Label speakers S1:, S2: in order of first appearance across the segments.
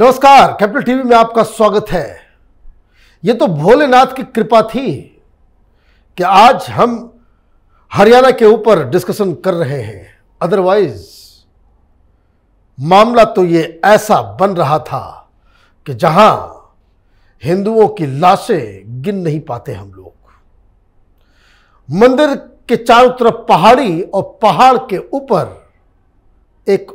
S1: नमस्कार, capital TV में आपका स्वागत है। ये तो भोलेनाथ की कृपा थी कि आज हम हरियाणा के ऊपर डिस्कशन कर रहे हैं, अदरवाइज मामला तो ये ऐसा बन रहा था कि जहां हिंदुओं की लाशें गिन नहीं पाते हम लोग। मंदिर के चारों तरफ पहाड़ी और पहाड़ के ऊपर एक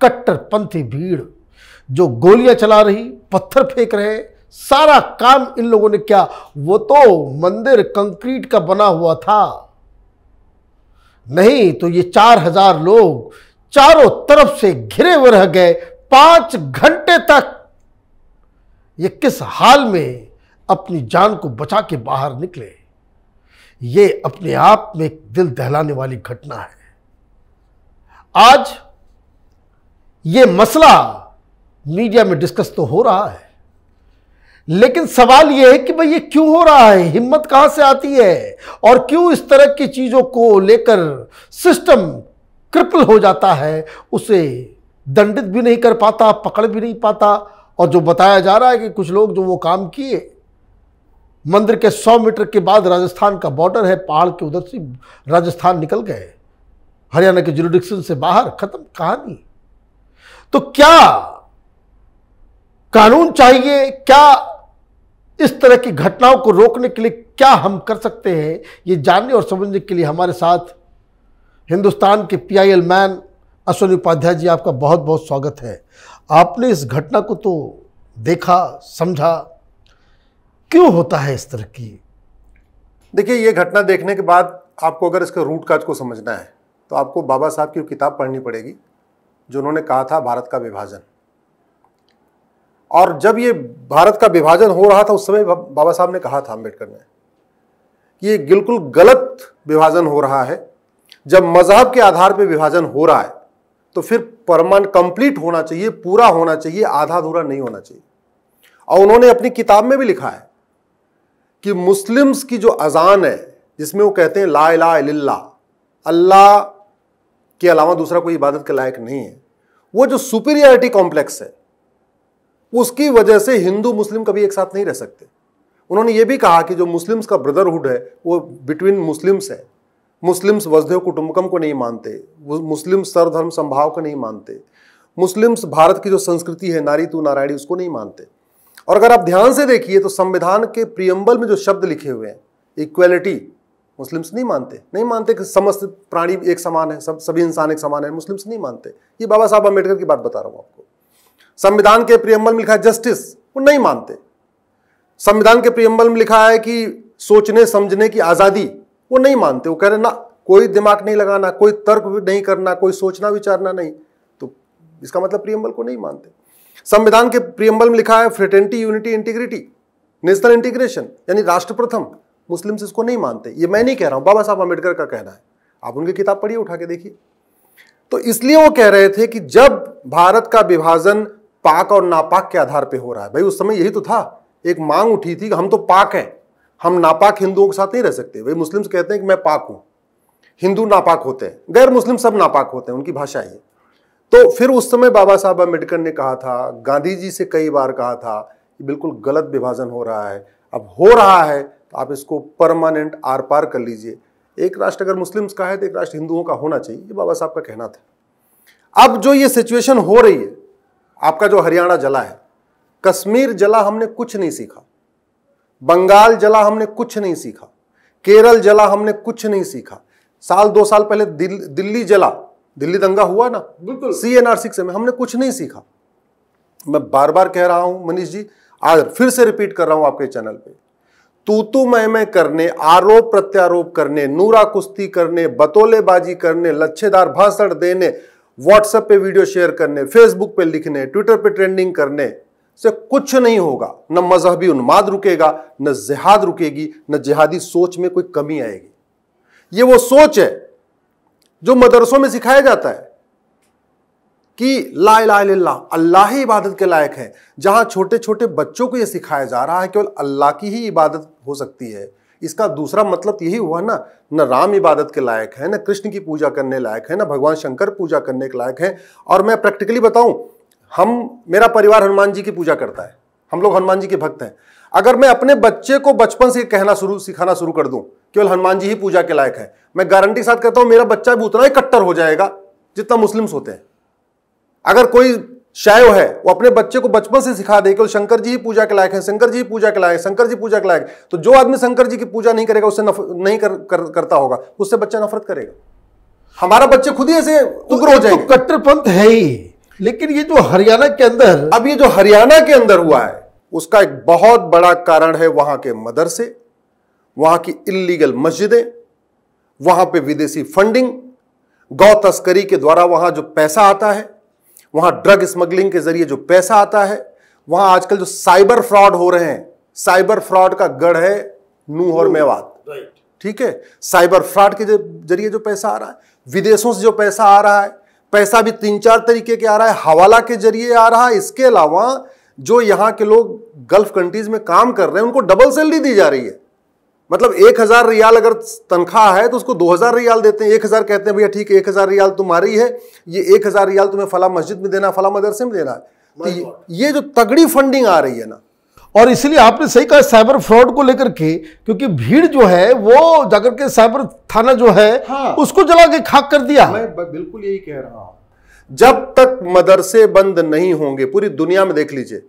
S1: कट्टरपंथी भीड़ जो गोलियां चला रही, पत्थर फेंक रहे, सारा काम इन लोगों ने किया। वो तो मंदिर कंक्रीट का बना हुआ था, नहीं तो ये 4000 लोग चारों तरफ से घिरे हुए रह गए 5 घंटे तक। ये किस हाल में अपनी जान को बचा के बाहर निकले, ये अपने आप में एक दिल दहलाने वाली घटना है। आज ये मसला मीडिया में डिस्कस तो हो रहा है, लेकिन सवाल यह है कि भाई ये क्यों हो रहा है, हिम्मत कहां से आती है और क्यों इस तरह की चीजों को लेकर सिस्टम क्रिपल हो जाता है, उसे दंडित भी नहीं कर पाता, पकड़ भी नहीं पाता। और जो बताया जा रहा है कि कुछ लोग जो वो काम किए, मंदिर के 100 मीटर के बाद राजस्थान का बॉर्डर है, पहाड़ के उधर से राजस्थान निकल गए, हरियाणा के जुरिडिक्शन से बाहर, खत्म कहानी। तो क्या कानून चाहिए, क्या इस तरह की घटनाओं को रोकने के लिए क्या हम कर सकते हैं, ये जानने और समझने के लिए हमारे साथ हिंदुस्तान के PIL मैन अश्विनी उपाध्याय जी, आपका बहुत बहुत स्वागत है। आपने इस घटना को तो देखा, समझा, क्यों होता है इस तरह की?
S2: देखिए, ये घटना देखने के बाद आपको अगर इसके रूट काज को समझना है तो आपको बाबा साहब की किताब पढ़नी पड़ेगी जो उन्होंने कहा था भारत का विभाजन। और जब ये भारत का विभाजन हो रहा था उस समय बाबा साहब ने कहा था, अम्बेडकर ने, कि ये बिल्कुल गलत विभाजन हो रहा है। जब मजहब के आधार पर विभाजन हो रहा है तो फिर परमानेंट कंप्लीट होना चाहिए, पूरा होना चाहिए, आधा अधूरा नहीं होना चाहिए। और उन्होंने अपनी किताब में भी लिखा है कि मुस्लिम्स की जो अजान है, जिसमें वो कहते हैं ला इलाहा इल्लल्लाह, अल्लाह के अलावा दूसरा कोई इबादत के लायक नहीं है, वो जो सुपीरियरिटी कॉम्प्लेक्स है, उसकी वजह से हिंदू मुस्लिम कभी एक साथ नहीं रह सकते। उन्होंने ये भी कहा कि जो मुस्लिम्स का ब्रदरहुड है वो बिटवीन मुस्लिम्स है। मुस्लिम्स वसुधैव कुटुंबकम को नहीं मानते, वो मुस्लिम्स सर्वधर्म संभाव को नहीं मानते, मुस्लिम्स भारत की जो संस्कृति है नारी तू नारायणी उसको नहीं मानते। और अगर आप ध्यान से देखिए तो संविधान के प्रियम्बल में जो शब्द लिखे हुए हैं, इक्वलिटी, मुस्लिम्स नहीं मानते कि समस्त प्राणी एक समान है, सभी इंसान एक समान है, मुस्लिम्स नहीं मानते। ये बाबा साहब अम्बेडकर की बात बता रहा हूं आपको। संविधान के प्रियम्बल में लिखा है जस्टिस, वो नहीं मानते। संविधान के प्रियम्बल में लिखा है कि सोचने समझने की आजादी, वो नहीं मानते। वो कह रहे ना, कोई दिमाग नहीं लगाना, कोई तर्क नहीं करना, कोई सोचना विचारना नहीं। तो इसका मतलब प्रियम्बल को नहीं मानते। संविधान के प्रियम्बल में लिखा है fraternity, unity, integrity, national integration, यानी राष्ट्र प्रथम, मुस्लिम्स इसको नहीं मानते। ये मैं नहीं कह रहा हूं, बाबा साहब अम्बेडकर का कहना है। आप उनकी किताब पढ़िए, उठा के देखिए। तो इसलिए वो कह रहे थे कि जब भारत का विभाजन पाक और नापाक के आधार पर हो रहा है, भाई उस समय यही तो था, एक मांग उठी थी कि हम तो पाक हैं, हम नापाक हिंदुओं के साथ नहीं रह सकते। भाई मुस्लिम्स कहते हैं कि मैं पाक हूं, हिंदू नापाक होते हैं, गैर मुस्लिम सब नापाक होते हैं, उनकी भाषा है। तो फिर उस समय बाबा साहब अम्बेडकर ने कहा था, गांधी जी से कई बार कहा था कि बिल्कुल गलत विभाजन हो रहा है, अब हो रहा है तो आप इसको परमानेंट आर पार कर लीजिए। एक राष्ट्र अगर मुस्लिम्स का है तो एक राष्ट्र हिंदुओं का होना चाहिए, ये बाबा साहब का कहना था। अब जो ये सिचुएशन हो रही है, आपका जो हरियाणा जला है, कश्मीर जला, हमने कुछ नहीं सीखा। बंगाल जला, हमने कुछ नहीं सीखा। केरल जला, हमने कुछ नहीं सीखा। 2 साल पहले दिल्ली जला, दिल्ली दंगा हुआ ना, बिल्कुल CNR 6 में, हमने कुछ नहीं सीखा। मैं बार बार कह रहा हूं मनीष जी, आज फिर से रिपीट कर रहा हूं आपके चैनल पे, तू मैं करने, आरोप प्रत्यारोप करने, नूरा कुश्ती करने, बतौलेबाजी करने, लच्छेदार भाषण देने, व्हाट्सएप पे वीडियो शेयर करने, फेसबुक पे लिखने, ट्विटर पे ट्रेंडिंग करने से कुछ नहीं होगा। न मजहबी उन्माद रुकेगा, न जिहाद रुकेगी, न जिहादी सोच में कोई कमी आएगी। ये वो सोच है जो मदरसों में सिखाया जाता है कि ला इलाहा इल्लल्लाह, अल्लाह ही इबादत के लायक है। जहां छोटे छोटे बच्चों को यह सिखाया जा रहा है केवल अल्लाह की ही इबादत हो सकती है, इसका दूसरा मतलब यही हुआ ना, न राम इबादत के लायक है, न कृष्ण की पूजा करने लायक है, न भगवान शंकर पूजा करने के लायक है। और मैं प्रैक्टिकली बताऊं, मेरा परिवार हनुमान जी की पूजा करता है, हम लोग हनुमान जी के भक्त हैं। अगर मैं अपने बच्चे को बचपन से सिखाना शुरू कर दूं केवल हनुमान जी ही पूजा के लायक है, मैं गारंटी के साथ कहता हूं मेरा बच्चा भी उतना ही कट्टर हो जाएगा जितना मुस्लिम्स होते हैं। अगर कोई शैव है वो अपने बच्चे को बचपन से सिखा दे केवल शंकर जी ही पूजा के लायक है, शंकर जी पूजा के लायक, शंकर जी पूजा के लायक, तो जो आदमी शंकर जी की पूजा नहीं करेगा, उससे नहीं करता होगा, उससे बच्चा नफरत करेगा। हमारा बच्चे खुद ही ऐसे उग्र हो जाएंगे।
S1: तो कट्टरपंथ है ही। लेकिन ये जो हरियाणा के अंदर,
S2: अब ये जो हरियाणा के अंदर हुआ है उसका एक बहुत बड़ा कारण है वहां के मदरसे, वहां की इल्लीगल मस्जिदें, वहां पे विदेशी फंडिंग, गौ तस्करी के द्वारा वहां जो पैसा आता है, वहां ड्रग स्मगलिंग के जरिए जो पैसा आता है, वहां आजकल जो साइबर फ्रॉड हो रहे हैं, साइबर फ्रॉड का गढ़ है नूह और मेवात। ठीक है, साइबर फ्रॉड के जरिए जो पैसा आ रहा है, विदेशों से जो पैसा आ रहा है, पैसा भी 3-4 तरीके के आ रहा है, हवाला के जरिए आ रहा है। इसके अलावा जो यहां के लोग गल्फ कंट्रीज में काम कर रहे हैं उनको डबल सैलरी दी जा रही है। मतलब 1000 रियाल अगर तनख्वाह है तो उसको 2000 रियाल देते हैं। 1000 कहते हैं भैया ठीक है 1000 रियाल तुम्हारी है, ये 1000 रियाल तुम्हें फला मस्जिद में देना, फला मदरसे में देना है। तो ये जो तगड़ी फंडिंग आ रही है ना,
S1: और इसलिए आपने सही कहा साइबर फ्रॉड को लेकर के, क्योंकि भीड़ जो है वो जाकर के साइबर थाना जो है उसको जला के खाक कर दिया।
S2: मैं बिल्कुल यही कह रहा हूं। जब तक मदरसे बंद नहीं होंगे, पूरी दुनिया में देख लीजिए,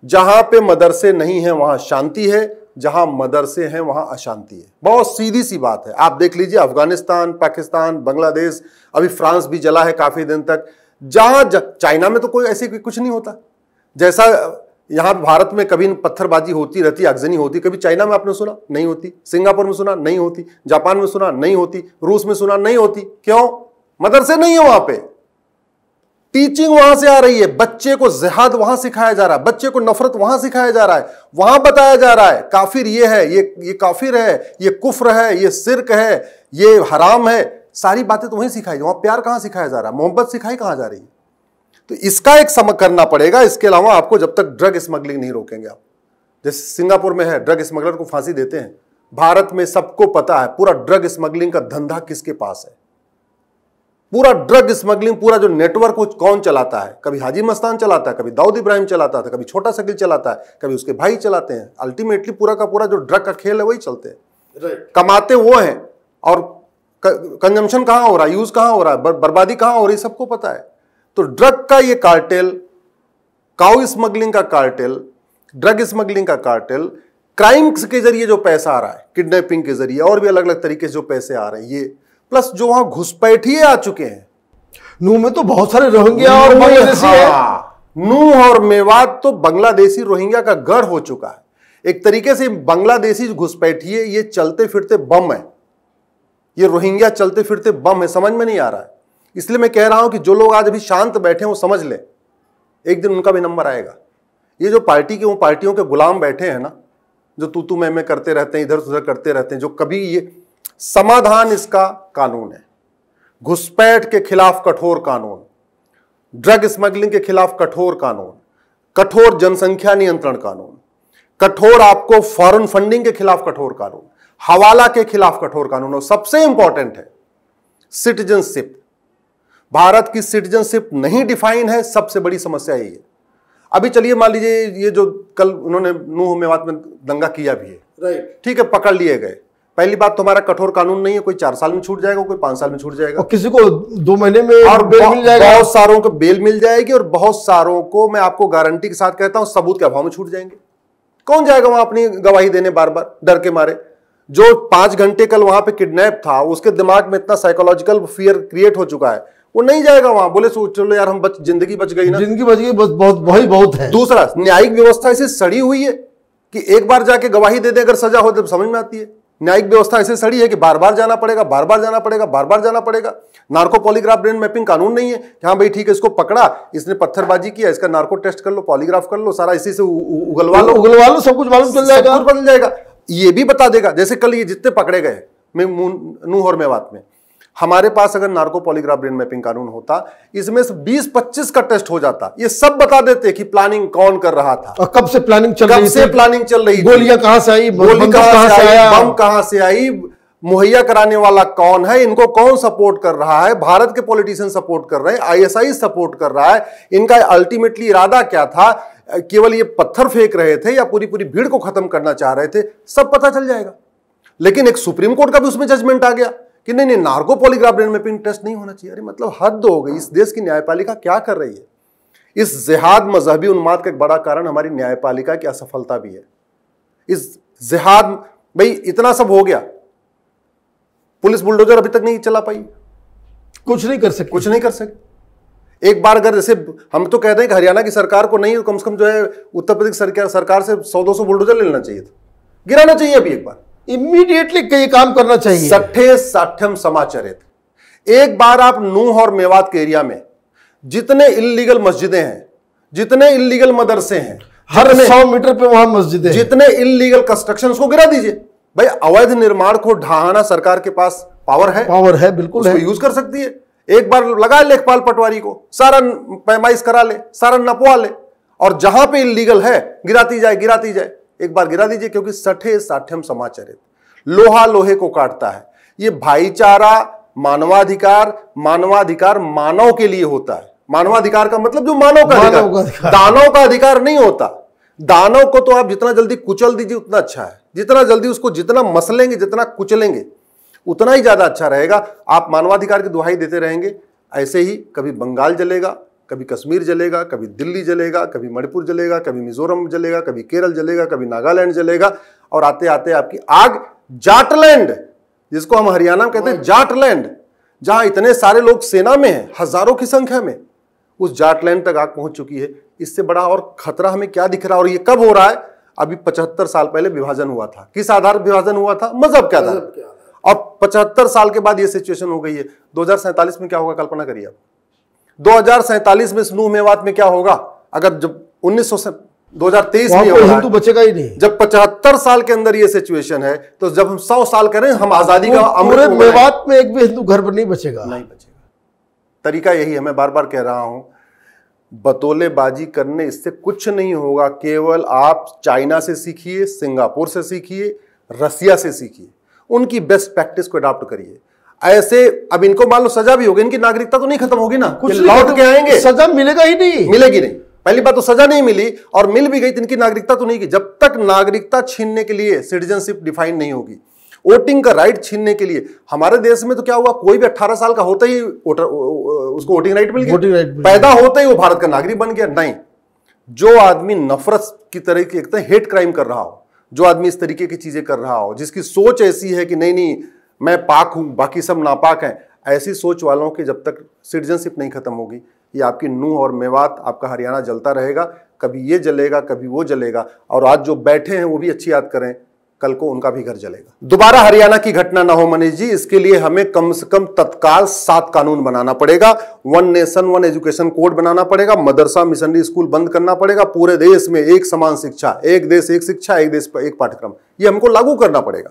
S2: जहां पे मदरसे नहीं है वहां शांति है, जहां मदरसे हैं वहां अशांति है। बहुत सीधी सी बात है। आप देख लीजिए अफगानिस्तान, पाकिस्तान, बांग्लादेश, अभी फ्रांस भी जला है काफी दिन तक। चाइना में तो कोई ऐसे कुछ नहीं होता। जैसा यहां भारत में कभी पत्थरबाजी होती रहती, आगजनी होती, कभी चाइना में आपने सुना नहीं होती, सिंगापुर में सुना नहीं होती, जापान में सुना नहीं होती, रूस में सुना नहीं होती। क्यों? मदरसे नहीं है वहां पे, टीचिंग वहां से आ रही है, बच्चे को जिहाद वहां सिखाया जा रहा है, बच्चे को नफरत वहां सिखाया जा रहा है, वहां बताया जा रहा है काफिर ये है, ये काफिर है, ये कुफ्र है, ये शिर्क है, ये हराम है। सारी बातें तो वहीं सिखाई, वहां प्यार कहां सिखाया जा रहा है, मोहब्बत सिखाई कहां जा रही है। तो इसका एक समझ करना पड़ेगा। इसके अलावा आपको जब तक ड्रग स्मगलिंग नहीं रोकेंगे आप, जैसे सिंगापुर में है ड्रग स्मगलर को फांसी देते हैं, भारत में सबको पता है पूरा ड्रग स्मगलिंग का धंधा किसके पास है। पूरा ड्रग स्मगलिंग, पूरा जो नेटवर्क वो कौन चलाता है। कभी हाजी मस्तान चलाता है, कभी दाऊद इब्राहिम चलाता था, कभी छोटा शकील चलाता है, कभी उसके भाई चलाते हैं। अल्टीमेटली पूरा का पूरा जो ड्रग का खेल है वही चलते हैं। कमाते वो हैं और कंजम्पशन कहां हो रहा है, यूज कहां हो रहा है, बर्बादी कहां हो रही है, सबको पता है। तो ड्रग का ये कार्टेल, काउ स्मगलिंग का कार्टेल, ड्रग स्मगलिंग का कार्टेल, क्राइम्स के जरिए जो पैसा आ रहा है, किडनैपिंग के जरिए और भी अलग अलग तरीके से जो पैसे आ रहे हैं, ये प्लस जो वहां घुसपैठिए आ चुके हैं।
S1: नूह में तो बहुत सारे रोहिंग्या और बांग्लादेशी है।
S2: नूह और मेवात तो बांग्लादेशी रोहिंग्या का गढ़ हो चुका है। एक तरीके से बांग्लादेशी घुसपैठिए ये चलते फिरते बम है, ये रोहिंग्या चलते फिरते बम है। समझ में नहीं आ रहा है। इसलिए मैं कह रहा हूं कि जो लोग आज अभी शांत बैठे हैं वो समझ ले, एक दिन उनका भी नंबर आएगा। ये जो पार्टियों के गुलाम बैठे हैं ना, जो तू मैं करते रहते हैं, इधर उधर करते रहते हैं, जो कभी ये समाधान इसका कानून है। घुसपैठ के खिलाफ कठोर कानून, ड्रग स्मगलिंग के खिलाफ कठोर कानून, कठोर जनसंख्या नियंत्रण कानून, कठोर आपको फॉरेन फंडिंग के खिलाफ कठोर कानून, हवाला के खिलाफ कठोर कानून, और सबसे इंपॉर्टेंट है सिटीजनशिप। भारत की सिटीजनशिप नहीं डिफाइन है, सबसे बड़ी समस्या यही है। अभी चलिए मान लीजिए ये जो कल उन्होंने नूह मेवात में दंगा किया भी है,
S1: राइट,
S2: ठीक है, पकड़ लिए गए। पहली बात तो हमारा कठोर कानून नहीं है, कोई 4 साल में छूट जाएगा, कोई 5 साल में छूट जाएगा,
S1: और किसी को 2 महीने में
S2: और
S1: बेल मिल जाएगा।
S2: बहुत सारों को बेल मिल जाएगी और बहुत सारों को मैं आपको गारंटी के साथ कहता हूं सबूत के अभाव में छूट जाएंगे। कौन जाएगा वहां अपनी गवाही देने बार बार डर के मारे। जो 5 घंटे कल वहां पे किडनैप था, उसके दिमाग में इतना साइकोलॉजिकल फियर क्रिएट हो चुका है, वो नहीं जाएगा वहां। बोले चलो यार हम जिंदगी बच गई ना,
S1: जिंदगी बच गई, बहुत वही बहुत है।
S2: दूसरा, न्यायिक व्यवस्था ऐसे सड़ी हुई है कि एक बार जाके गवाही दे दे अगर सजा हो तो समझ में आती है। न्यायिक व्यवस्था ऐसे सड़ी है कि बार बार जाना पड़ेगा, बार बार जाना पड़ेगा, बार बार जाना पड़ेगा। नार्को पॉलीग्राफ ब्रेन मैपिंग कानून नहीं है कि हाँ भाई ठीक है इसको पकड़ा, इसने पत्थरबाजी किया, इसका नार्को टेस्ट कर लो, पॉलीग्राफ कर लो, सारा इसी से उगलवा लो, सब कुछ मालूम चल जाएगा, सब कुछ बदल जाएगा। ये भी बता देगा। जैसे कल ये जितने पकड़े गए नूह और मेवात में, हमारे पास अगर नार्को पॉलीग्राफ ब्रेन मैपिंग कानून होता, इसमें से 20-25 का टेस्ट हो जाता, ये सब बता देते कि प्लानिंग कौन कर रहा था
S1: और कब से प्लानिंग चल रही थी,
S2: प्लानिंग चल रही थी,
S1: गोलियां कहां से आई,
S2: गोली कहां से आई, बम कहां से आई, मुहैया कराने वाला कौन है, इनको कौन सपोर्ट कर रहा है, भारत के पॉलिटिशियन सपोर्ट कर रहे हैं, आईएसआई सपोर्ट कर रहा है, इनका अल्टीमेटली इरादा क्या था, केवल ये पत्थर फेंक रहे थे या पूरी पूरी भीड़ को खत्म करना चाह रहे थे, सब पता चल जाएगा। लेकिन एक सुप्रीम कोर्ट का भी उसमें जजमेंट आ गया कि नहीं, narco polygraph brain mapping test नहीं होना चाहिए। अरे मतलब हद हो गई, इस देश की न्यायपालिका क्या कर रही है। इस जिहाद मजहबी उन्माद का एक बड़ा कारण हमारी न्यायपालिका की असफलता भी है। इस जिहाद, भाई इतना सब हो गया, पुलिस बुलडोजर अभी तक नहीं चला पाई,
S1: कुछ नहीं कर सकते,
S2: कुछ नहीं कर सकते। एक बार अगर जैसे हम तो कहते हैं कि हरियाणा की सरकार को नहीं, कम से कम जो है उत्तर प्रदेश सरकार से 100-200 बुलडोजर ले लेना चाहिए था, गिराना चाहिए अभी एक बार,
S1: इमीडिएटली कई काम करना चाहिए।
S2: सठे साठ्यम समाचरित। एक बार आप नूह और मेवात के एरिया में जितने इल्लीगल मस्जिदें हैं, जितने इल्लीगल मदरसे हैं,
S1: हर 100 मीटर पे वहां मस्जिदें,
S2: जितने इल्लीगल कंस्ट्रक्शन को गिरा दीजिए। भाई अवैध निर्माण को ढहाना सरकार के पास पावर है, बिल्कुल है, यूज कर सकती है। एक बार लगा लेखपाल पटवारी को, सारा पैमाइश करा ले, सारा नपवा ले, और जहां पे इल्लीगल है गिराती जाए, एक बार गिरा दीजिए। क्योंकि सठे साठ्यम समाचरित, लोहा लोहे को काटता है। ये भाईचारा, मानवाधिकार मानव के लिए होता है। मानवाधिकार का मतलब जो मानव का अधिकार, दानव का अधिकार नहीं होता। दानव को तो आप जितना जल्दी कुचल दीजिए उतना अच्छा है, जितना जल्दी उसको जितना मसलेंगे, जितना कुचलेंगे उतना ही ज्यादा अच्छा रहेगा। आप मानवाधिकार की दुहाई देते रहेंगे, ऐसे ही कभी बंगाल जलेगा, कभी कश्मीर जलेगा, कभी दिल्ली जलेगा, कभी मणिपुर जलेगा, कभी मिजोरम जलेगा, कभी केरल जलेगा, कभी नागालैंड जलेगा, और आते आते आपकी आग जाटलैंड, जिसको हम हरियाणा में कहते हैं जाटलैंड, जहां इतने सारे लोग सेना में हैं, हजारों की संख्या में, उस जाटलैंड तक आग पहुंच चुकी है। इससे बड़ा और खतरा हमें क्या दिख रहा है? और ये कब हो रहा है? अभी 75 साल पहले विभाजन हुआ था। किस आधार पर विभाजन हुआ था? मजहब के आधार पर। और 75 साल के बाद ये सिचुएशन हो गई है। 2047 में क्या होगा, कल्पना करिए आप। 2047 में नूह मेवात में क्या होगा? अगर जब 2023 में
S1: हिंदू बचेगा ही नहीं।
S2: जब 75 साल के अंदर ये सिचुएशन है, तो जब हम 100 साल करें, हम आजादी का
S1: पूरे मेवात में एक भी हिंदू घर पर नहीं बचेगा।
S2: तरीका यही है, मैं बार बार कह रहा हूं, बतौलेबाजी करने इससे कुछ नहीं होगा। केवल आप चाइना से सीखिए, सिंगापुर से सीखिए, रसिया से सीखिए, उनकी बेस्ट प्रैक्टिस को अडॉप्ट करिए। ऐसे अब इनको मान लो सजा भी होगी, इनकी नागरिकता तो नहीं खत्म होगी ना, कुछ लौट के आएंगे,
S1: सजा मिलेगा ही नहीं,
S2: मिलेगी नहीं। पहली बात तो सजा नहीं मिली, और मिल भी गई तो इनकी नागरिकता तो नहीं की। जब तक नागरिकता छीनने के लिए सिटीजनशिप डिफाइन नहीं होगी, वोटिंग का राइट छीनने के लिए, हमारे देश में तो क्या हुआ, कोई भी 18 साल का होता ही उसको वोटिंग राइट मिल गया, पैदा होते ही वो भारत का नागरिक बन गया। नहीं, जो आदमी नफरत की तरह की एक हेट क्राइम कर रहा हो, जो आदमी इस तरीके की चीजें कर रहा हो, जिसकी सोच ऐसी है कि नहीं मैं पाक हूं बाकी सब नापाक हैं, ऐसी सोच वालों की जब तक सिटीजनशिप नहीं खत्म होगी, ये आपकी नूह और मेवात, आपका हरियाणा जलता रहेगा। कभी ये जलेगा, कभी वो जलेगा। और आज जो बैठे हैं वो भी अच्छी याद करें, कल को उनका भी घर जलेगा। दोबारा हरियाणा की घटना ना हो मनीष जी, इसके लिए हमें कम से कम तत्काल 7 कानून बनाना पड़ेगा। 1 नेशन 1 एजुकेशन कोड बनाना पड़ेगा। मदरसा मिशनरी स्कूल बंद करना पड़ेगा। पूरे देश में एक समान शिक्षा, एक देश एक शिक्षा, एक देश एक पाठ्यक्रम, ये हमको लागू करना पड़ेगा।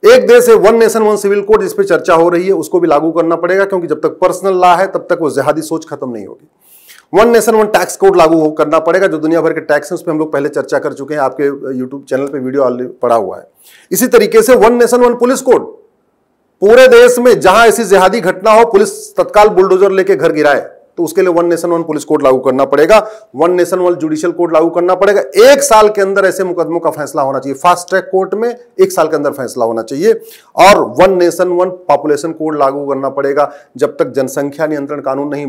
S2: एक देश है 1 नेशन 1 सिविल कोड, जिस पे चर्चा हो रही है, उसको भी लागू करना पड़ेगा, क्योंकि जब तक पर्सनल लॉ है तब तक वो जिहादी सोच खत्म नहीं होगी। 1 नेशन 1 टैक्स कोड लागू करना पड़ेगा, जो दुनिया भर के टैक्स हैं उस पर हम लोग पहले चर्चा कर चुके हैं, आपके यूट्यूब चैनल पे वीडियो ऑलरेडी पड़ा हुआ है। इसी तरीके से 1 नेशन 1 पुलिस कोड, पूरे देश में जहां ऐसी जिहादी घटना हो, पुलिस तत्काल बुलडोजर लेके घर गिराए, तो उसके लिए 1 नेशन 1 पुलिस कोड लागू करना पड़ेगा। 1 नेशन 1 जुडिशियल कोड लागू करना पड़ेगा। 1 साल के अंदर ऐसे मुकदमों का फैसला होना चाहिए। फास्ट ट्रैक कोर्ट में 1 साल के अंदर फैसला होना चाहिए। और 1 नेशन 1 पॉपुलेशन कोड लागू करना पड़ेगा। जब तक जनसंख्या नियंत्रण कानून नहीं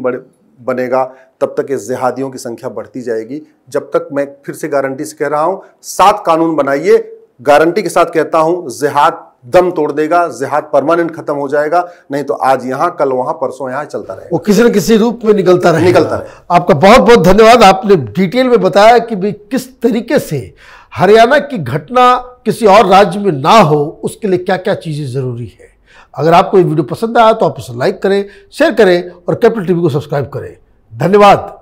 S2: बनेगा, तब तक इस जिहादियों की संख्या बढ़ती जाएगी। जब तक, मैं फिर से गारंटी से कह रहा हूं, 7 कानून बनाइए। गारंटी के साथ कहता हूं, जिहाद दम तोड़ देगा, जिहाद परमानेंट खत्म हो जाएगा। नहीं तो आज यहां, कल वहां, परसों यहां चलता रहेगा,
S1: वो किसी न किसी रूप में निकलता रहेगा। आपका बहुत बहुत धन्यवाद। आपने डिटेल में बताया कि भाई किस तरीके से हरियाणा की घटना किसी और राज्य में ना हो, उसके लिए क्या क्या चीजें जरूरी है। अगर आपको ये वीडियो पसंद आया तो आप इसे लाइक करें, शेयर करें और कैपिटल टीवी को सब्सक्राइब करें। धन्यवाद।